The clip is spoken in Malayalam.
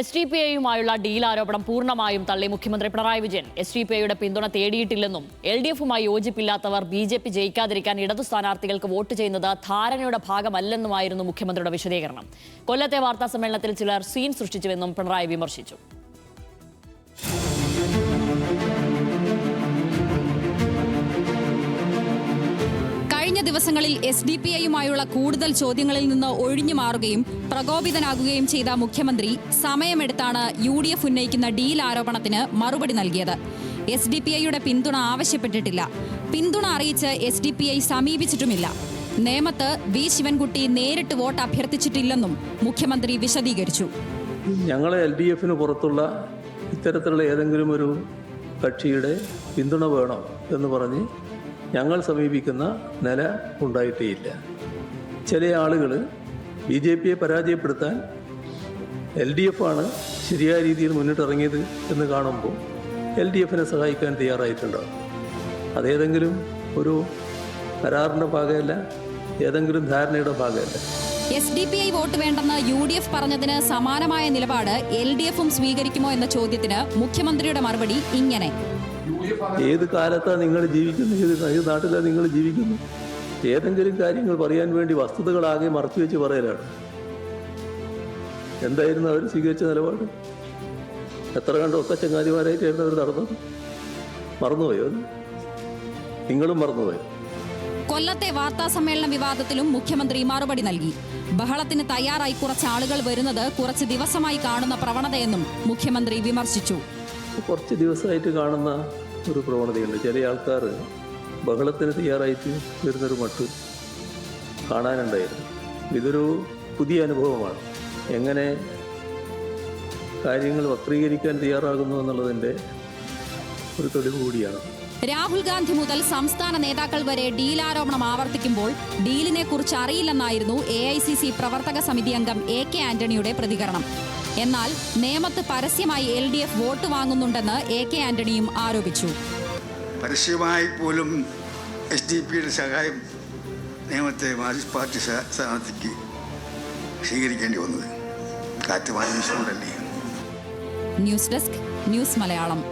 SDPIയുമായുള്ള ഡീൽ ആരോപണം പൂർണ്ണമായും തള്ളി മുഖ്യമന്ത്രി പിണറായി വിജയൻ. SDPIയുടെ പിന്തുണ തേടിയിട്ടില്ലെന്നും LDFുമായി യോജിപ്പില്ലാത്തവർ BJP ജയിക്കാതിരിക്കാൻ ഇടതു സ്ഥാനാർത്ഥികൾക്ക് വോട്ട് ചെയ്യുന്നത് ധാരണയുടെ ഭാഗമല്ലെന്നുമായിരുന്നു മുഖ്യമന്ത്രിയുടെ വിശദീകരണം. കൊല്ലത്തെ വാർത്താ സമ്മേളനത്തിൽ ചിലർ സീൻ സൃഷ്ടിച്ചുവെന്നും പിണറായി വിമർശിച്ചു. കഴിഞ്ഞ ദിവസങ്ങളിൽ SDPIയുമായുള്ള കൂടുതൽ ചോദ്യങ്ങളിൽ നിന്ന് ഒഴിഞ്ഞു മാറുകയും പ്രകോപിതനാകുകയും ചെയ്ത മുഖ്യമന്ത്രി സമയമെടുത്താണ് UDF ഉന്നയിക്കുന്ന ഡീൽ ആരോപണത്തിന് മറുപടി നൽകിയത്. SDPIയുടെ പിന്തുണ ആവശ്യപ്പെട്ടിട്ടില്ല. പിന്തുണ അറിയിച്ച് SDPI സമീപിച്ചിട്ടുമില്ല. നേമത്ത് V. ശിവൻകുട്ടി നേരിട്ട് വോട്ട് അഭ്യർത്ഥിച്ചിട്ടില്ലെന്നും മുഖ്യമന്ത്രി വിശദീകരിച്ചു. ഞങ്ങളെ LDFന് പുറത്തുള്ള ഇത്തരത്തിലുള്ള ഏതെങ്കിലും ഒരു കക്ഷിയുടെ പിന്തുണ വേണം എന്ന് പറഞ്ഞ് ഞങ്ങൾ സമീപിക്കുന്ന നില ഉണ്ടായിട്ടേയില്ല. ചില ആളുകൾ BJPയെ പരാജയപ്പെടുത്താൻ LDF ആണ് ശരിയായ രീതിയിൽ മുന്നിട്ടിറങ്ങിയത് എന്ന് കാണുമ്പോൾ LDFനെ സഹായിക്കാൻ തയ്യാറായിട്ടുണ്ടാകും. അതേതെങ്കിലും ഒരു കരാറിൻ്റെ ഭാഗമല്ല, ഏതെങ്കിലും ധാരണയുടെ ഭാഗമല്ല. SDPI വോട്ട് വേണ്ടെന്ന് UDF പറഞ്ഞതിന് സമാനമായ നിലപാട് LDFും സ്വീകരിക്കുമോ എന്ന ചോദ്യത്തിന് മുഖ്യമന്ത്രിയുടെ മറുപടി ഇങ്ങനെ: ഏത് കാലത്താണ് നിങ്ങൾ ജീവിക്കുന്നത്? ഏത് നാട്ടിലാണ് നിങ്ങൾ ജീവിക്കുന്നത്? ഏതെങ്കിലും കാര്യങ്ങൾ പറയാൻ വേണ്ടി വസ്തുതകളാകെ മറച്ചു വെച്ച് പറയലാണ്. എന്തായിരുന്നു അവർ സ്വീകരിച്ച നിലപാട്? എത്ര കണ്ട ഒത്ത ചങ്ങാതിമാരായിട്ടായിരുന്നു അവർ നടന്നത്? മറന്നുപോയോ? നിങ്ങളും മറന്നുപോയോ? കൊല്ലത്തെ വാർത്താ സമ്മേളന വിവാദത്തിലും മുഖ്യമന്ത്രി മറുപടി നൽകി. ബഹളത്തിന് തയ്യാറായി കുറച്ച് ആളുകൾ വരുന്നത് കുറച്ച് ദിവസമായി കാണുന്ന പ്രവണതയെന്നും മുഖ്യമന്ത്രി വിമർശിച്ചു. കുറച്ച് ദിവസമായിട്ട് കാണുന്ന ഒരു പ്രവണതയുണ്ട്. ചില ആൾക്കാർ ബഹളത്തിന് തയ്യാറായിട്ട് വരുന്നൊരു മട്ട് കാണാനുണ്ടായിരുന്നു. ഇതൊരു പുതിയ അനുഭവമാണ്. എങ്ങനെ കാര്യങ്ങൾ വക്രീകരിക്കാൻ തയ്യാറാകുന്നു എന്നുള്ളതിൻ്റെ ഒരു തെളിവ് കൂടിയാണ്. രാഹുൽ ഗാന്ധി മുതൽ സംസ്ഥാന നേതാക്കൾ വരെ ഡീൽ ആരോപണം ആവർത്തിക്കുമ്പോൾ ഡീലിനെ കുറിച്ച് അറിയില്ലെന്നായിരുന്നു AICC പ്രവർത്തക സമിതി അംഗം AK ആന്റണിയുടെ പ്രതികരണം. എന്നാൽ നേമത്ത് പരസ്യമായി LDF വോട്ട് വാങ്ങുന്നുണ്ടെന്ന് AK ആന്റണിയും ആരോപിച്ചു. പരസ്യമായി പോലും SDPയുടെ സഹായം നേമത്തെ മാർക്സിസ്റ്റ് പാർട്ടി സ്ഥാനാർത്ഥിക്ക് സ്വീകരിക്കേണ്ടി വന്നത് കാറ്റ് വാങ്ങിച്ചുകൊണ്ടല്ലേ. News desk, news Malayalam.